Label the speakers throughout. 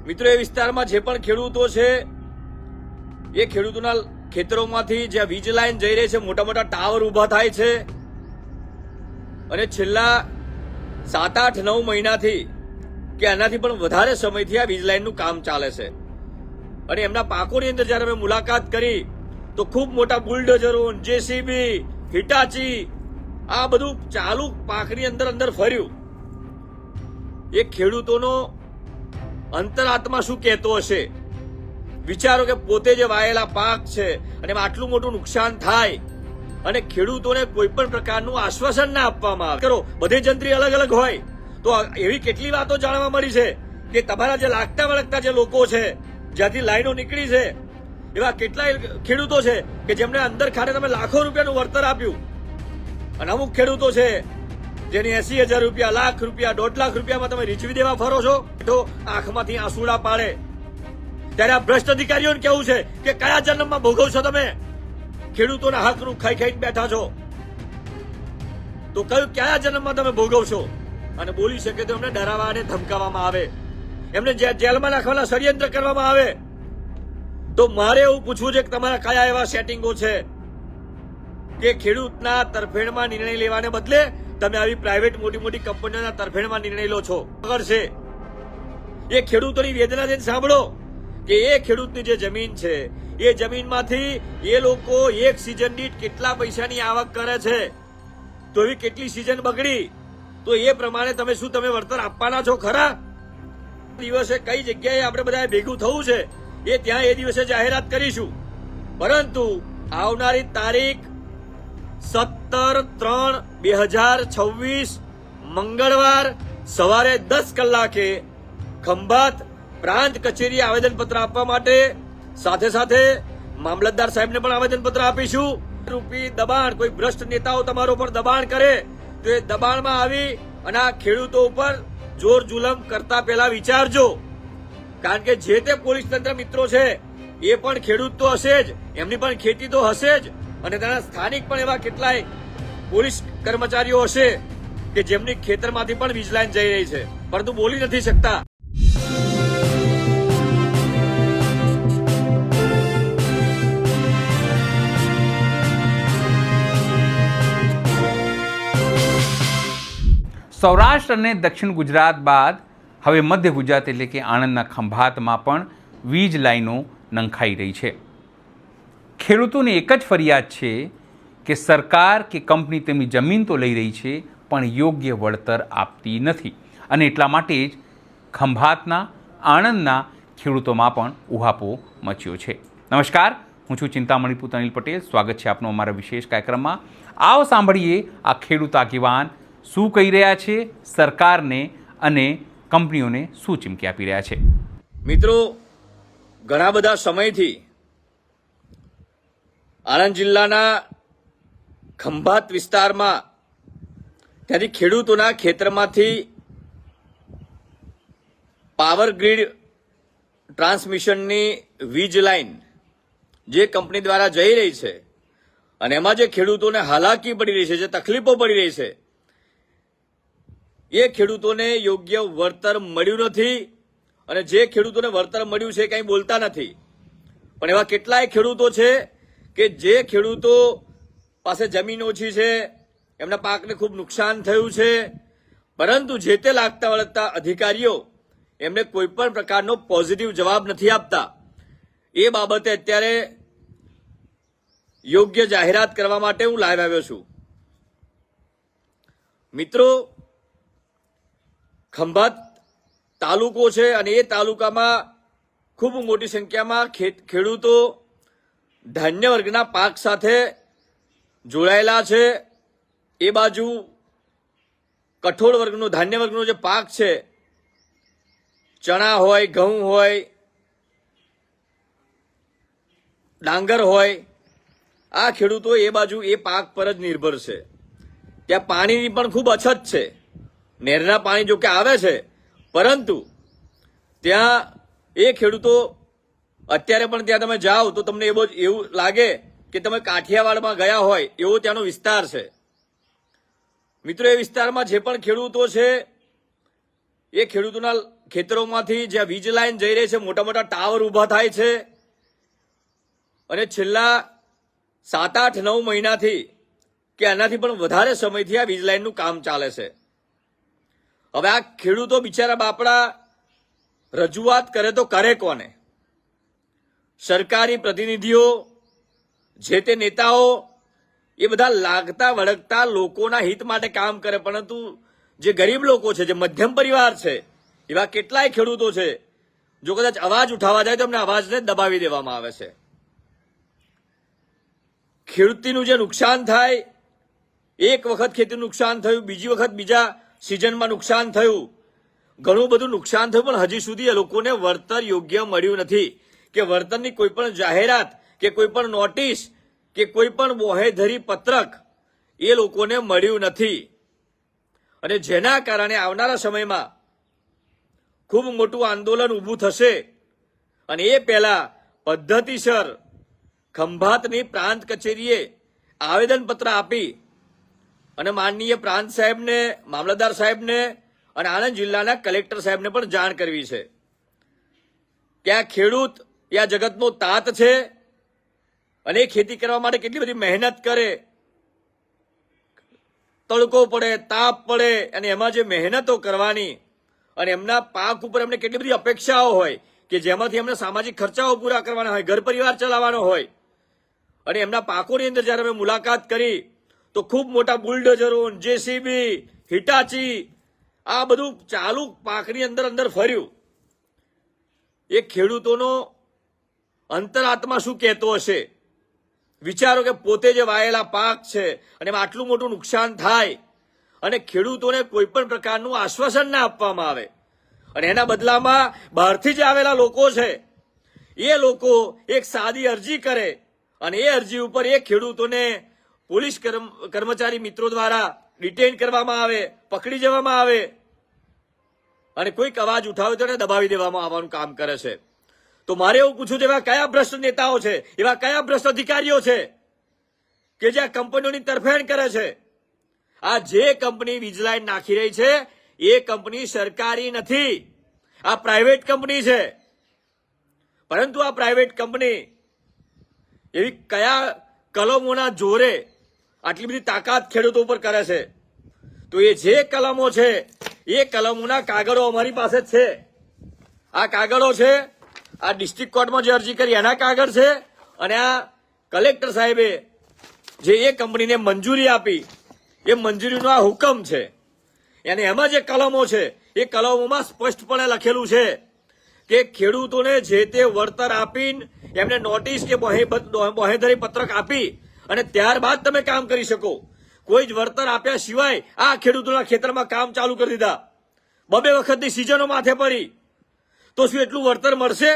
Speaker 1: મિત્રો, એ વિસ્તારમાં જે પણ ખેડૂતો છે એ ખેડૂતોના ખેતરોમાંથી જ્યાં વીજ લાઈન જઈ રહી છે, મોટા મોટા ટાવર ઉભા થાય છે અને છેલ્લા 7-8-9 મહિનાથી કે આનાથી પણ વધારે સમયથી આ વીજ લાઈનનું કામ ચાલે છે અને એમના પાકોની અંદર જયારે અમે મુલાકાત કરી તો ખૂબ મોટા બુલડોઝરો, જેસીબી, હિટાચી આ બધું ચાલુ પાકની અંદર ફર્યું. એ ખેડૂતોનો અંતરાત્મા શું કહેતો હશે? વિચારો કે પોતે જે વાયેલા પાક છે અને એમાં આટલું મોટું નુકસાન થાય અને ખેડૂતોને કોઈ પણ પ્રકારનું આશ્વાસન ના આપવામાં આવે. કરો બધી જંત્રી અલગ અલગ હોય તો એવી કેટલી વાતો જાણવા મળી છે કે તમારા જે લાગતા વળગતા જે લોકો છે, જ્યાંથી લાઈનો નીકળી છે, એવા કેટલાય ખેડૂતો છે કે જેમને અંદર ખાને તમે લાખો રૂપિયાનું વળતર આપ્યું અને અમુક ખેડૂતો છે જેની 80,000 રૂપિયા, લાખ રૂપિયા, 1.5 લાખ રૂપિયામાં તમે રીચવી દેવા ફરો છો તો આંખમાંથી આંસુડા પાડે. ત્યારે આ ભ્રષ્ટ અધિકારીઓને કેવું છે કે કયા જન્મમાં ભોગવશો તમે? ખેડૂતોના હકનું ખાઈ ખાઈને બેઠા છો તો કયા જન્મમાં તમે ભોગવશો? અને બોલી શકે તો એમને ડરાવવા અને ધમકાવવામાં આવે, એમને જેલમાં નાખવાના ષડયંત્ર કરવામાં આવે. તો મારે એવું પૂછવું છે કે તમારા કયા એવા સેટિંગો છે કે ખેડૂતના તરફેણમાં નિર્ણય લેવાને બદલે તમે આવી પ્રાઇવેટ મોટી મોટી કંપનીઓના તરફેણમાં નિર્ણય લો છો? ખબર છે એ ખેડૂતોની વેદના જઈને સાંભળો કે એ ખેડૂતની જે જમીન છે એ જમીનમાંથી એ લોકો એક સિઝન દીઠ કેટલા પૈસાની આવક કરે છે, તો એવી કેટલી સિઝન બગડી તો એ પ્રમાણે તમે વળતર આપવાના છો ખરા? દિવસે કઈ જગ્યાએ આપણે બધા ભેગું થવું છે એ ત્યાં એ દિવસે જાહેરાત કરીશું. પરંતુ આવનારી તારીખ 17/3/2026 મંગળવાર સવારે 10 કલાકે ખંભાત પ્રાંત કચેરી આવેદનપત્ર આપવા માટે સાથે સાથે મામલતદાર સાહેબને પણ આવેદનપત્ર આપીશું. રૂપી દબાણ, કોઈ ભ્રષ્ટ નેતાઓ તમારો પર દબાણ કરે તો એ દબાણમાં આવી અને આ ખેડૂતો ઉપર જોર જુલમ કરતા પહેલા વિચારજો. કારણ કે જે તે પોલીસ તંત્ર મિત્રો છે એ પણ ખેડૂત તો હશે જ, એમની પણ ખેતી તો હશે જ અને તેના સ્થાનિક પણ એવા કેટલાય પોલીસ કર્મચારીઓ હશે કે જેમની ખેતરમાંથી પણ વીજ લાઈન જઈ રહી છે પરંતુ બોલી નથી શકતા.
Speaker 2: સૌરાષ્ટ્ર અને દક્ષિણ ગુજરાત બાદ હવે મધ્ય ગુજરાત એટલે કે આણંદના ખંભાતમાં પણ વીજ લાઈનો નંખાઈ રહી છે. ખેડૂતોની એક જ ફરિયાદ છે કે સરકાર કે કંપની તેમની જમીન તો લઈ રહી છે પણ યોગ્ય વળતર આપતી નથી અને એટલા માટે જ ખંભાતના, આણંદના ખેડૂતોમાં પણ ઉહાપો મચ્યો છે. નમસ્કાર, હું છું ચિંતામણી પુત્ર અનિલ પટેલ. સ્વાગત છે આપનું અમારા વિશેષ કાર્યક્રમમાં. આવો સાંભળીએ આ ખેડૂત આગેવાન શું કહી રહ્યા છે, સરકારને અને કંપનીઓને શું ચીમકી આપી રહ્યા છે.
Speaker 1: મિત્રો, ઘણા બધા સમયથી આણંદ જિલ્લાના ખંભાત વિસ્તારમાં ત્યાંથી ખેડૂતોના ખેતરમાંથી પાવર ગ્રીડ ટ્રાન્સમિશનની વીજ લાઈન જે કંપની દ્વારા જઈ રહી છે અને એમાં જે ખેડૂતોને હાલાકી પડી રહી છે, જે તકલીફો પડી રહી છે, એ ખેડૂતોને યોગ્ય વળતર મળ્યું નથી અને જે ખેડૂતોને વળતર મળ્યું છે કંઈ બોલતા નથી. પણ એવા કેટલાય ખેડૂતો છે કે જે ખેડૂતો પાસે જમીન ઓછી છે, એમના પાકને ખૂબ નુકસાન થયું છે, પરંતુ જે તે લાગતા વળગતા અધિકારીઓ એમને કોઈ પણ પ્રકારનો પોઝિટિવ જવાબ નથી આપતા. એ બાબતે અત્યારે યોગ્ય જાહેરાત કરવા માટે હું લાઈવ આવ્યો છું. મિત્રો, ખંભાત તાલુકો છે અને એ તાલુકામાં ખૂબ મોટી સંખ્યામાં ખેડૂતો ધાન્ય વર્ગના પાક સાથે જોડાયેલા છે. એ બાજુ કઠોળ વર્ગનો, ધાન્ય વર્ગનો જે પાક છે, ચણા હોય, ઘઉં હોય, ડાંગર હોય, આ ખેડૂતો એ બાજુ એ પાક પર જ નિર્ભર છે. ત્યાં પાણીની પણ ખૂબ અછત છે. નહેરના પાણી જો કે આવે છે પરંતુ ત્યાં એ ખેડૂતો અત્યારે પણ ત્યાં તમે જાઓ તો તમને એવું લાગે કે તમે કાઠિયાવાડમાં ગયા હોય એવો ત્યાંનો વિસ્તાર છે. મિત્રો, એ વિસ્તારમાં જે પણ ખેડૂતો છે એ ખેડૂતોના ખેતરોમાંથી જ્યાં વીજ લાઈન જઈ રહી છે મોટા મોટા ટાવર ઊભા થાય છે અને છેલ્લા 7-8-9 મહિનાથી કે આનાથી પણ વધારે સમયથી આ વીજ લાઈનનું કામ ચાલે છે. હવે આ ખેડૂતો બિચારા બાપડા રજૂઆત કરે તો કરે કોને? સરકારી પ્રતિનિધિઓ, જે તે નેતાઓ, એ બધા લાગતા વળગતા લોકોના હિત માટે કામ કરે, પરંતુ જે ગરીબ લોકો છે, જે મધ્યમ પરિવાર છે, એવા કેટલાય ખેડૂતો છે, જો કદાચ અવાજ ઉઠાવવા જાય તો એમને અવાજને દબાવી દેવામાં આવે છે. ખેડૂતીનું જે નુકસાન થાય, એક વખત ખેતીનું નુકસાન થયું, બીજી વખત બીજા સિઝનમાં નુકસાન થયું, ઘણું બધું નુકસાન થયું, પણ હજી સુધી એ લોકોને વળતર યોગ્ય મળ્યું નથી કે વળતરની કોઈ પણ જાહેરાત કે કોઈ પણ નોટિસ કે કોઈ પણ બોહેધરી પત્રક એ લોકોને મળ્યું નથી. અને જેના કારણે આવનારા સમયમાં ખૂબ મોટું આંદોલન ઊભું થશે અને એ પહેલા પદ્ધતિસર ખંભાતની પ્રાંત કચેરીએ આવેદનપત્ર આપી અને માનનીય પ્રાંત સાહેબને, મામલતદાર સાહેબને અને આણંદ જિલ્લાના કલેક્ટર સાહેબને પણ જાણ કરવી છે કે આ ખેડૂત એ આ જગતનો તાત છે અને એ ખેતી કરવા માટે કેટલી બધી મહેનત કરે, તડકો પડે, તાપ પડે, અને એમાં જે મહેનતો કરવાની અને એમના પાક ઉપર એમને કેટલી બધી અપેક્ષાઓ હોય કે જેમાંથી એમને સામાજિક ખર્ચાઓ પૂરા કરવાના હોય, ઘર પરિવાર ચલાવવાનો હોય. અને એમના પાકોની અંદર જ્યારે અમે મુલાકાત કરી તો ખૂબ મોટા બુલડોઝરો, જેસીબી, હિટાચી, આ બધું ચાલુ પાકની અંદર અંદર ફર્યું. એ ખેડૂતોનો અંતરાત્મા શું કહેતો હશે? વિચારો કે પોતે જે વાયેલા પાક છે અને એમાં આટલું મોટું નુકસાન થાય અને ખેડૂતોને કોઈ પણ પ્રકારનું આશ્વાસન ના આપવામાં આવે અને એના બદલામાં બહારથી જ આવેલા લોકો છે એ લોકો એક સાદી અરજી કરે અને એ અરજી ઉપર એ ખેડૂતોને પોલીસ કર્મચારી મિત્રો દ્વારા ડિટેન કરવામાં આવે, પકડી જવામાં આવે અને કોઈક અવાજ ઉઠાવે તો એને દબાવી દેવામાં આવવાનું કામ કરે છે. તો મારે એવું પૂછવું છે, એવા કયા ભ્રષ્ટ નેતાઓ છે, એવા કયા ભ્રષ્ટ અધિકારીઓ છે કે જે આ કંપનીઓની તરફેણ કરે છે? આ જે કંપની વીજ લાઈન નાખી રહી છે એ કંપની સરકારી નથી, આ પ્રાઇવેટ કંપની છે. પરંતુ આ પ્રાઇવેટ કંપની એવી કયા કલમોના જોરે આટલી બધી તાકાત ખેડૂતો ઉપર કરે છે? તો એ જે કલમો છે એ કલમોના કાગળો અમારી પાસે છે. આ કાગળો છે, આ ડિસ્ટ્રિક્ટ કોર્ટમાં જે અરજી કરી એના કાગળ છે અને આ કલેક્ટર સાહેબે જે એ કંપનીને મંજૂરી આપી એ મંજૂરીનો આ હુકમ છે. અને એમાં જે કલમો છે એ કલમોમાં સ્પષ્ટપણે લખેલું છે કે ખેડૂતોને જે તે વળતર આપીને એમને નોટિસ કે બોહેધરી પત્રક આપી અને ત્યારબાદ તમે કામ કરી શકો. કોઈ જ વળતર આપ્યા સિવાય આ ખેડૂતોના ખેતરમાં કામ ચાલુ કરી દીધા. 2 વખતની સિઝનો માથે પડી તો શું એટલું વળતર મળશે?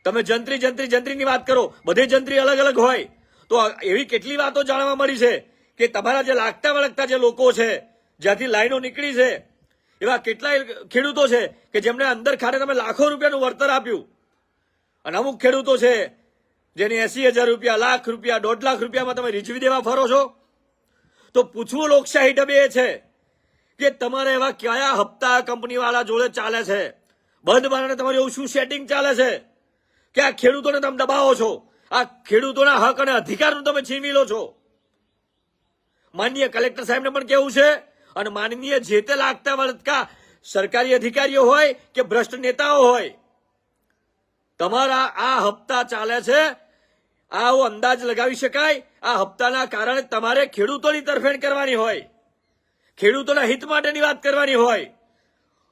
Speaker 1: તમે જંત્રીની વાત કરો, બધે જંત્રી અલગ અલગ હોય તો એવી કેટલી વાતો જાણવા મળી છે કે તમારા જે લાગતા વળગતા જે લોકો છે, જ્યાંથી લાઈનો નીકળી છે, એવા કેટલાય ખેડૂતો છે કે જેમને અંદર ખાતે તમે લાખો રૂપિયાનું વળતર આપ્યું અને અમુક ખેડૂતો છે જેની 80,000 રૂપિયા, લાખ રૂપિયા, 1.5 લાખ રૂપિયામાં તમે રીઝવી દેવા ફરો છો. તો પૂછવું લોકશાહી ઢબે એ છે કે તમારે એવા કયા હપ્તા કંપનીવાળા જોડે ચાલે છે? બંધ બારણે તમારું એવું શું સેટિંગ ચાલે છે કે આ ખેડૂતોને તમે દબાવો છો? આ ખેડૂતોના હક અને અધિકારનું તમે છીનવી લો છો. માનનીય કલેક્ટર સાહેબને પણ કેવું છે અને માનનીય જે તે લાગતા વળગતા સરકારી અધિકારીઓ હોય કે ભ્રષ્ટ નેતાઓ હોય, તમારા આ હપ્તા ચાલે છે, આવો અંદાજ લગાવી શકાય. આ હપ્તાના કારણે તમારે ખેડૂતોની તરફેણ કરવાની હોય, ખેડૂતોના હિત માટેની વાત કરવાની હોય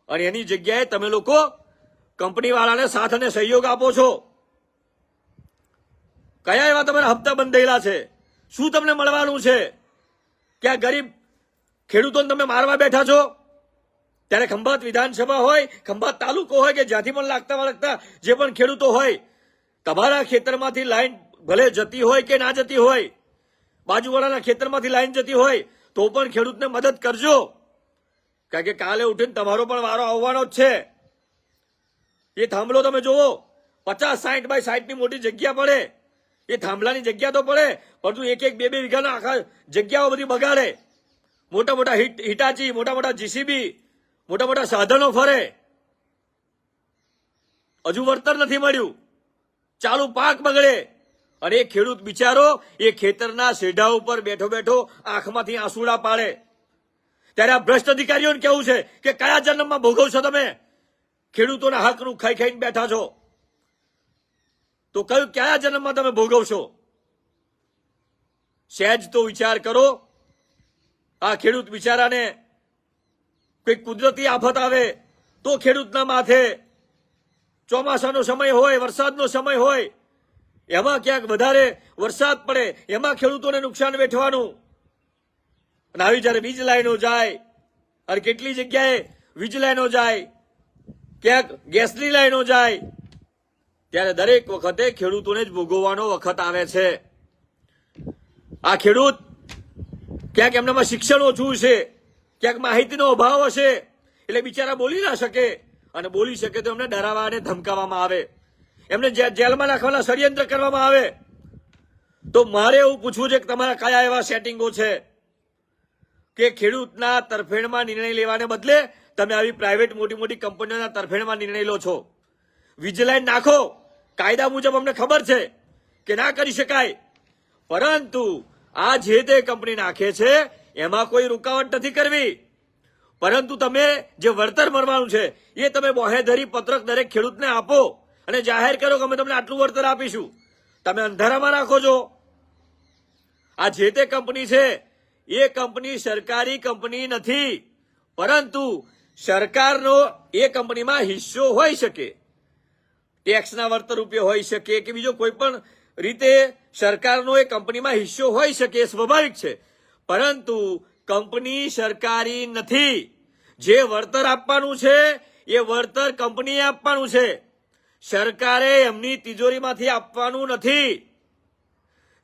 Speaker 1: અને એની જગ્યાએ તમે લોકો કંપનીવાળાને સાથ અને સહયોગ આપો છો. કયા એવા તમારા હપ્તા બંધાયેલા છે? શું તમને મળવાનું છે કે આ ગરીબ ખેડૂતોને તમે મારવા બેઠા છો? ત્યારે ખંભાત વિધાનસભા હોય, ખંભાત તાલુકો હોય કે જ્યાંથી પણ લાગતા વળગતા જે પણ ખેડૂતો હોય, તમારા ખેતરમાંથી લાઈન ભલે જતી હોય કે ના જતી હોય, બાજુવાળાના ખેતરમાંથી લાઈન જતી હોય તો પણ ખેડૂતને મદદ કરજો. કારણ કે કાલે ઉઠીને તમારો પણ વારો આવવાનો જ છે. એ થાંભલો તમે જુઓ, 50-60 બાય 60 ની મોટી જગ્યા પડે. એ થાંભલાની જગ્યા તો પડે, પરંતુ 1-2 વીઘાના આખા જગ્યાઓ બધી બગાડે. મોટા મોટા હિટાચી, મોટા મોટા જીસીબી, મોટા મોટા સાધનો ફરે, હજુ વળતર નથી મળ્યું, ચાલુ પાક બગડે, અને એ ખેડૂત બિચારો એ ખેતરના શેઢા ઉપર બેઠો બેઠો આંખમાંથી આંસુડા પાડે. ત્યારે આ ભ્રષ્ટ અધિકારીઓને કેવું છે કે કયા જન્મમાં ભોગવશો તમે? ખેડૂતોના હકનું ખાઈ ખાઈને બેઠા છો, તો કયા જન્મમાં તમે ભોગવશો? સહેજ તો વિચાર કરો. આ ખેડૂત બિચારાને કોઈ કુદરતી આફત આવે તો ખેડૂતના માથે, ચોમાસાનો સમય હોય, વરસાદનો સમય હોય, એમાં ક્યાંક વધારે વરસાદ પડે એમાં ખેડૂતોને નુકસાન વેઠવાનું. અને આવી જયારે વીજ લાઈનો જાય, અને કેટલી જગ્યાએ વીજ લાઈનો જાય, ક્યાંક ગેસની લાઈનો જાય, ત્યારે દરેક વખતે ખેડૂતોને જ ભોગવવાનો વખત આવે છે. આ ખેડૂત ક્યાંક એમનામાં શિક્ષણ ઓછું છે, ક્યાંક માહિતીનો અભાવ હશે, એટલે બિચારા બોલી ના શકે, અને બોલી શકે તો એમને ડરાવવા અને ધમકાવવામાં આવે, એમને જેલમાં નાખવાના ષડયંત્ર કરવામાં આવે. તો મારે એવું પૂછવું છે કે તમારા કયા એવા સેટિંગો છે કે ખેડૂતના તરફેણમાં નિર્ણય લેવાને બદલે તમે આવી પ્રાઇવેટ મોટી મોટી કંપનીઓના તરફેણમાં નિર્ણય લો છો? વીજ લાઈન નાખો, કાયદા મુજબ અમને ખબર છે કે ના કરી શકાય, પરંતુ આ જે તે કંપની નાખે છે એમાં કોઈ રૂકાવટ નથી કરવી. પરંતુ તમે જે વળતર મળવાનું છે એ તમે બોહેધરી પત્રક દરેક ખેડૂતને આપો અને જાહેર કરો કે અમે તમને આટલું વળતર આપીશું. તમે અંધારામાં રાખો છો. આ જે તે કંપની છે એ કંપની સરકારી કંપની નથી, પરંતુ સરકારનો એ કંપનીમાં હિસ્સો હોઈ શકે, ટેક્સના વળતર રૂપિયા હોઈ શકે કે બીજો કોઈ પણ રીતે સરકારનો એ કંપનીમાં હિસ્સો હોઈ શકે, એ સ્વાભાવિક છે. પરંતુ કંપની સરકારી નથી. જે વળતર આપવાનું છે એ વળતર કંપનીએ આપવાનું છે, સરકારે એમની તિજોરીમાંથી આપવાનું નથી.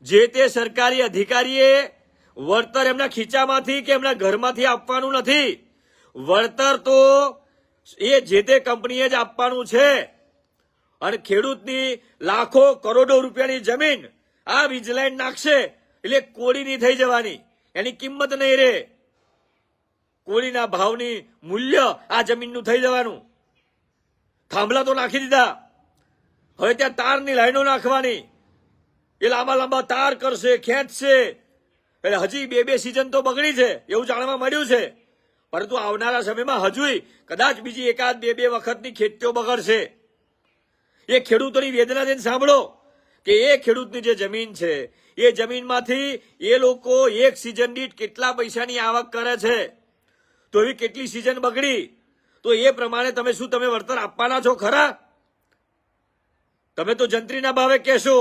Speaker 1: જે તે સરકારી અધિકારીએ વળતર એમના ખીચામાંથી કે એમના ઘરમાંથી આપવાનું નથી. વળતર તો એ જે તે કંપનીએ જ આપવાનું છે. અને ખેડૂતની લાખો કરોડો રૂપિયાની જમીન આ વીજ લાઈન નાખશે એટલે કોળીની થઈ જવાની, એની કિંમત નહીં રહે, કોળીના ભાવની મૂલ્ય આ જમીનનું થઈ જવાનું. થાંભલા તો નાખી દીધા, હવે ત્યાં તારની લાઈનો નાખવાની, એ લાંબા લાંબા તાર કરશે, ખેંચશે, એટલે હજી બે સિઝન તો બગડી છે એવું જાણવા મળ્યું છે. પરંતુ આવનારા સમયમાં હજુય કદાચ બીજી એકાદ બે વખતની ખેતીઓ બગડશે. એ ખેડૂતોની વેદના જઈને સાંભળો કે એ ખેડૂતની જે જમીન છે એ જમીનમાંથી એ લોકો એક સિઝન દીઠ કેટલા પૈસાની આવક કરે છે. તો એવી કેટલી સિઝન બગડી, તો એ પ્રમાણે તમે વળતર આપવાના છો ખરા? તમે તો જંત્રીના ભાવે કહેશો,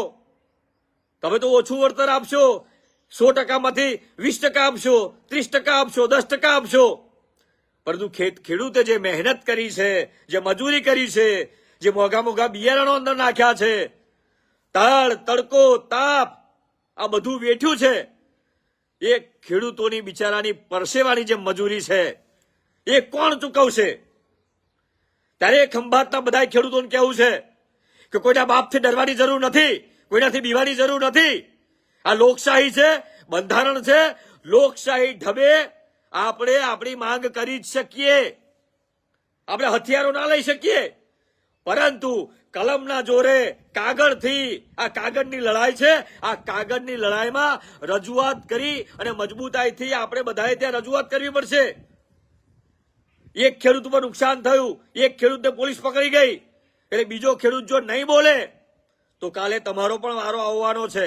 Speaker 1: તમે તો ઓછું વળતર આપશો, 100%માંથી 20% આપશો, 30% આપશો, 10% આપશો. પરંતુ ખેડૂતે જે મહેનત કરી છે, જે મજૂરી કરી છે, જે મોંઘા મોંઘા બિયારણો અંદર નાખ્યા છે, તળ તડકો તાપ આ બધું વેઠ્યું છે, એ ખેડૂતોની બિચારાની પરસેવાની જે મજૂરી છે એ કોણ ચૂકવશે? ત્યારે ખંભાતના બધા ખેડૂતોને કેવું છે કે કોઈના બાપથી ડરવાની જરૂર નથી, કોઈનાથી બીવાની જરૂર નથી. આ લોકશાહી છે, બંધારણ છે, લોકશાહી ઢબે આપણે આપણી માંગ કરી જ શકીએ. આપણે હથિયારો ના લઈ શકીએ, પરંતુ કલમના જોરે કાગળથી આ કાગળની લડાઈ છે, આ કાગળની લડાઈમાં રજૂઆત કરી અને મજબૂતાઈથી આપણે બધાએ ત્યાં રજૂઆત કરવી પડશે. એક ખેડૂત ઉપર નુકસાન થયું, એક ખેડૂતને પોલીસ પકડી ગઈ, એટલે બીજો ખેડૂત જો નહીં બોલે તો કાલે તમારો પણ વારો આવવાનો છે.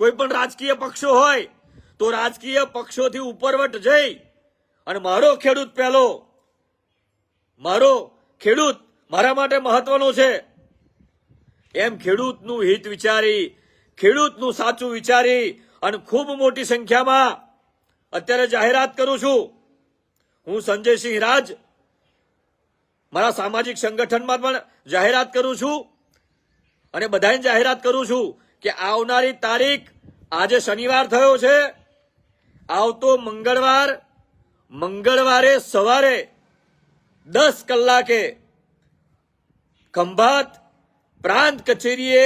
Speaker 1: કોઈ પણ રાજકીય પક્ષો હોય તો રાજકીય પક્ષોથી ઉપરવટ જઈ અને મારો ખેડૂત પહેલો, મારો ખેડૂત મારા માટે મહત્વનો છે, એમ ખેડૂતનું હિત વિચારી, ખેડૂતનું સાચું વિચારી અને ખૂબ મોટી સંખ્યામાં અત્યારે જાહેરાત કરું છું. હું સંજયસિંહ રાજ મારા સામાજિક સંગઠનમાં પણ જાહેરાત કરું છું અને બધાને જાહેરાત કરું છું કે આવનારી તારીખ, આજે શનિવાર થયો છે, આવતો મંગળવારે સવારે 10 કલાકે ખંભાત પ્રાંત કચેરીએ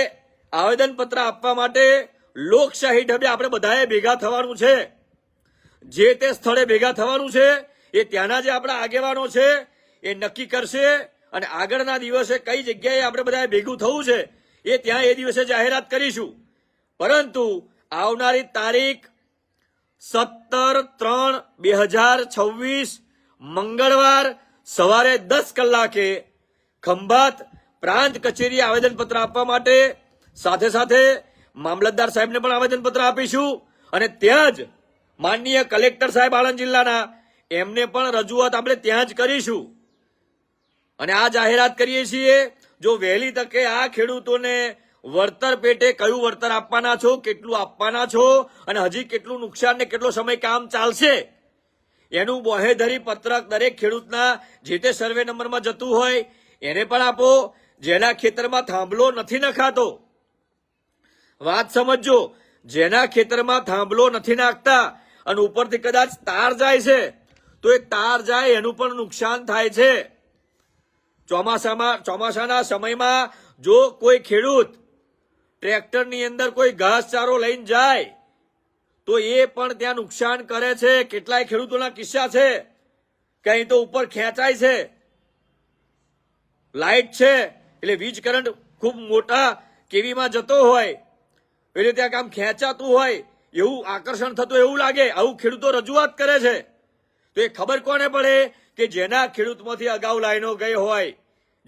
Speaker 1: આવેદનપત્ર આપવા માટે લોકશાહી ઢબે આપણે બધાએ ભેગા થવાનું છે. જે તે સ્થળે ભેગા થવાનું છે, એ ત્યાંના જે આપણા આગેવાનો છે એ નક્કી કરશે અને આગળના દિવસે કઈ જગ્યાએ આપણે બધા ભેગું થવું છે એ ત્યાં એ દિવસે જાહેરાત કરીશું. પરંતુ આવનારી તારીખ 17/3/2026 મંગળવાર સવારે 10 કલાકે ખંભાત પ્રાંત કચેરી આવેદનપત્ર આપવા માટે સાથે સાથે મામલતદાર સાહેબને પણ આવેદનપત્ર આપીશું અને ત્યાં જ માનનીય કલેક્ટર સાહેબ આણંદ જિલ્લાના એમને પણ રજૂઆત આપણે ત્યાં જ કરીશું. અને આ જાહેરાત કરીએ છીએ, જો વહેલી તકે આ ખેડૂતોને વળતર પેટે કયું વળતર આપવાના છો, કેટલું આપવાના છો અને હજી કેટલું નુકસાન ને કેટલો સમય કામ ચાલશે એનું બોહેધરી પત્રક દરેક ખેડૂતના જે તે સર્વે નંબરમાં જતું હોય એને પણ આપો. જેના ખેતરમાં થાંભલો નથી નખાતો, વાત સમજજો, જેના ખેતરમાં થાંભલો નથી નાખતા અને ઉપરથી કદાચ તાર જાય છે તો એ તાર જાય એનું પણ નુકસાન થાય છે. ચોમાસાના સમયમાં જો કોઈ ખેડૂત ટ્રેક્ટરની અંદર કોઈ ઘાસચારો લઈને જાય તો એ પણ ત્યાં નુકસાન કરે છે. કેટલાય ખેડૂતોના કિસ્સા છે કે અહીં તો ઉપર ખેંચાય છે, લાઇટ છે એટલે વીજ કરંટ ખૂબ મોટા કેવીમાં જતો હોય એટલે ત્યાં કામ ખેંચાતું હોય એવું આકર્ષણ થતું એવું લાગે. આવું ખેડૂતો રજૂઆત કરે છે તો એ ખબર કોને પડે કે જેના ખેડૂતમાંથી અગાઉ લાઈનો ગઈ હોય,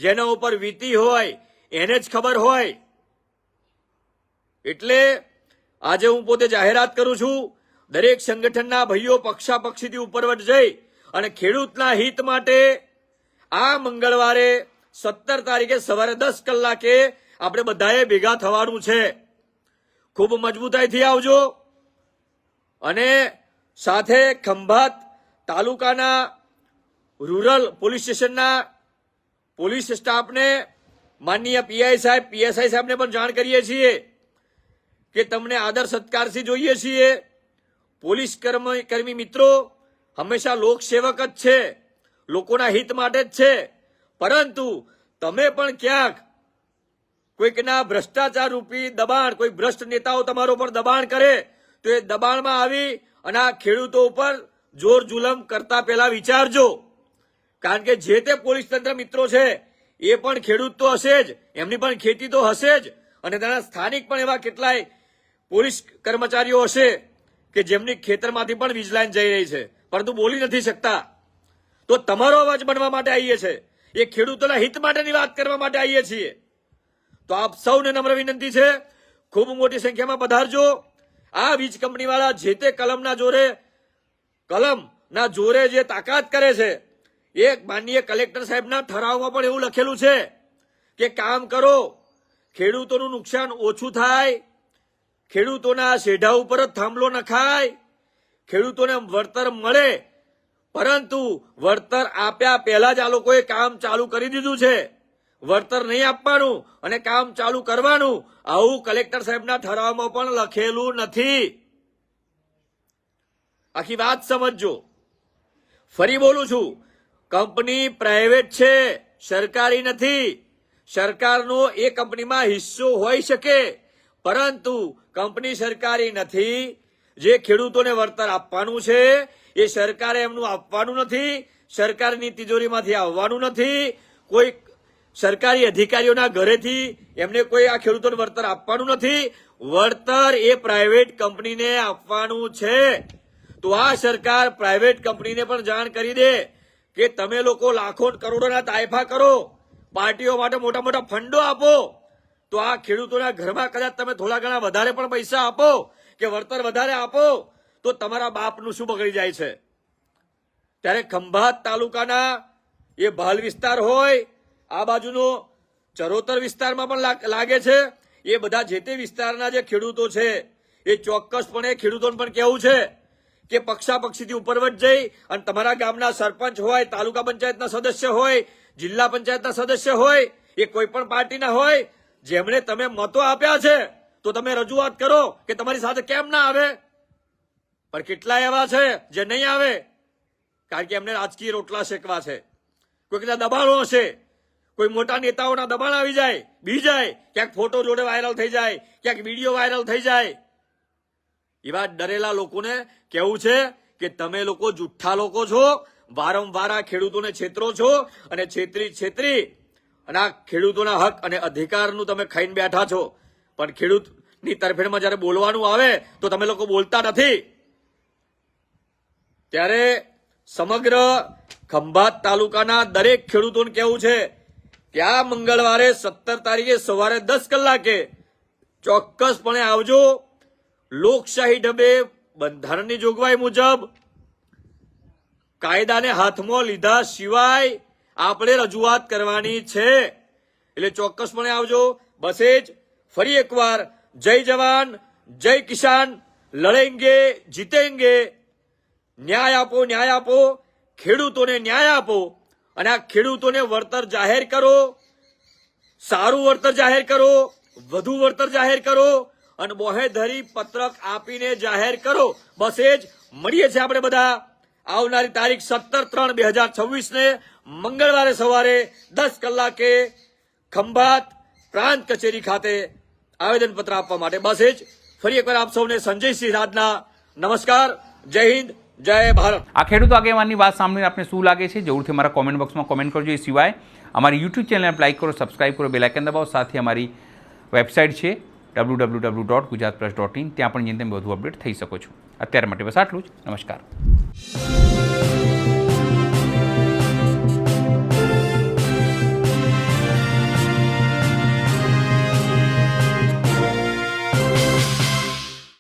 Speaker 1: જેના ઉપર વીતી હોય એને જ ખબર હોય. એટલે આજે હું પોતે જાહેરાત કરું છું, દરેક સંગઠનના ભાઈઓ પક્ષાપક્ષીથી ઉપરવટ જઈ અને ખેડૂતના હિત માટે આ મંગળવારે 17 તારીખે સવારે 10 કલાકે આપણે બધાએ ભેગા થવાનું છે. ખૂબ મજબૂતાઈથી આવજો અને સાથે ખંભાત તાલુકાના રૂરલ પોલીસ સ્ટેશનના પોલીસ સ્ટાફને માનનીય પીઆઈ સાહેબ, પીએસઆઈ સાહેબને પણ જાણ કરીએ છીએ કે તમને આદર સત્કારથી જોઈએ છીએ. પોલીસ કર્મી મિત્રો હંમેશા લોકસેવક જ છે, લોકોના હિત માટે જ છે, પરંતુ તમે પણ ક્યાંક કોઈકના ભ્રષ્ટાચાર રૂપી દબાણ, કોઈ ભ્રષ્ટ નેતાઓ તમારો પર દબાણ કરે તો એ દબાણમાં આવી અને આ ખેડૂતો ઉપર જોર જુલમ કરતા પહેલા વિચારજો. કારણ કે જે તે પોલીસ તંત્ર મિત્રો છે એ પણ ખેડૂત તો હશે જ, એમની પણ ખેતી તો હશે જ અને તેના સ્થાનિક પણ એવા કેટલાય પોલીસ કર્મચારીઓ હશે કે જેમની ખેતરમાંથી પણ વીજ લાઈન જઈ રહી છે પરંતુ બોલી નથી શકતા. તો તમારો અવાજ બનવા માટે આવીએ છીએ, એ ખેડૂતોના હિત માટેની વાત કરવા માટે આવીએ છીએ. તો આપ સૌને નમ્ર વિનંતી છે, ખૂબ મોટી સંખ્યામાં પધારજો. આ વીજ કંપની વાળા જે તે કલમના જોરે જે તાકાત કરે છે, એ માનનીય કલેક્ટર સાહેબના ઠરાવમાં પણ એવું લખેલું છે કે કામ કરો, ખેડૂતોનું નુકસાન ઓછું થાય, ખેડૂતોના શેઢા ઉપર જ થાંભલો નખાય, ખેડૂતોને વળતર મળે. પરંતુ વળતર આપ્યા પહેલા જ આ લોકોએ કામ ચાલુ કરી દીધું છે. વળતર નહીં આપવાનું અને કામ ચાલુ કરવાનું આવું કલેક્ટર સાહેબના ઠરાવમાં પણ લખેલું નથી. આખી વાત સમજજો. ફરી બોલું છું, કંપની પ્રાઇવેટ છે, સરકારી નથી. સરકારનો એ કંપનીમાં હિસ્સો હોઈ શકે પરંતુ કંપની સરકારી નથી. જે ખેડૂતોને વળતર આપવાનું છે એ સરકારે એમનું આપવાનું નથી, સરકારની તિજોરીમાંથી આવવાનું નથી, કોઈ સરકારી અધિકારીઓના ઘરેથી એમને કોઈ આ ખેડૂતોને વળતર આપવાનું નથી. વળતર એ પ્રાઇવેટ કંપનીને આપવાનું છે. તો આ સરકાર પ્રાઇવેટ કંપનીને પણ જાણ કરી દે કે તમે લોકો લાખો કરોડોના તાયફા કરો, પાર્ટીઓ માટે મોટા મોટા ફંડો આપો, તો આ ખેડૂતોના ઘરમાં કદાચ તમે થોડા ઘણા વધારે પણ પૈસા આપો કે વળતર વધારે આપો તો તમારા બાપનું શું બગડી જાય છે. ત્યારે ખંભાત તાલુકાના એ ભાલ વિસ્તાર હોય, આ બાજુનો ચરોતર વિસ્તારમાં પણ લાગે છે, એ બધા જે તે વિસ્તારના જે ખેડૂતો છે એ ચોક્કસપણે ખેડૂતોને પણ કહેવું છે કે પક્ષાપક્ષીથી ઉપરવટ જઈ અને તમારા ગામના સરપંચ હોય, તાલુકા પંચાયતના સદસ્ય હોય, જિલ્લા પંચાયતના સદસ્ય હોય, એ કોઈ પણ પાર્ટીના હોય, જેમણે તમે મતો આપ્યા છે તો તમે રજૂઆત કરો કે તમારી સાથે કેમ ના આવે. પણ કેટલાય એવા છે જે નહીં આવે કારણ કે એમને રાજકીય રોટલા શેકવા છે. કોઈકના દબાણો હશે, કોઈ મોટા નેતાઓના દબાણ આવી જાય, બી જાય, ક્યાંક ફોટો જોડે વાયરલ થઈ જાય, ક્યાંક વિડીયો વાયરલ થઈ જાય. એવા ડરેલા લોકોને કહેવું છે કે તમે લોકો જુઠ્ઠા લોકો છો, વારંવાર આ ખેડૂતોને છેતરો છો અને છેતરી અને આ ખેડૂતોના હક અને અધિકારનું તમે ખાઈને બેઠા છો. પણ ખેડૂતની તરફેણમાં જયારે બોલવાનું આવે તો તમે લોકો બોલતા નથી. ત્યારે સમગ્ર ખંભાત તાલુકાના દરેક ખેડૂતોને કહેવું છે કે આ મંગળવારે 17 તારીખે સવારે 10 કલાકે ચોક્કસપણે આવજો. લોકશાહી ઢબે બંધારણની જોગવાઈ મુજબ કાયદાને હાથમાં લીધા સિવાય આપણે રજૂઆત કરવાની છે. એટલે ચોક્કસપણે આવજો. બસ એ જ ફરી એકવાર જય જવાન જય કિસાન, લડેંગે જીતેંગે. ન્યાય આપો, ખેડૂતોને ન્યાય આપો અને આ ખેડૂતોને વળતર જાહેર કરો, સારું વળતર જાહેર કરો, વધુ વળતર જાહેર કરો અને બોહેધરી પત્રક આપીને જાહેર કરો. બસ એ જ મળીએ છીએ આપણે બધા આવનારી તારીખ 17/3/2026 મંગળવારે સવારે 10 કલાકે ખંભાત પ્રાંત કચેરી ખાતે આવેદનપત્ર આપવા માટે. બસ એ જ ફરી એકવાર આપ સૌને સંજયસિંહ રાજના નમસ્કાર. જય હિન્દ, જય ભારત.
Speaker 2: આ ખેડૂત આગેવાનની વાત સાંભળીને આપને શું લાગે છે જરૂરથી અમારા કોમેન્ટ બોક્સમાં કોમેન્ટ કરજો. એ સિવાય અમારી યુટ્યુબ ચેનલને લાઈક કરો, સબસ્ક્રાઇબ કરો, બેલ આઇકન દબાવો. સાથે અમારી વેબસાઇટ છે www.gujaratpress.in, ત્યાં પણ જઈને તમે વધુ અપડેટ થઈ શકો છો. અત્યાર માટે બસ આટલું જ. નમસ્કાર.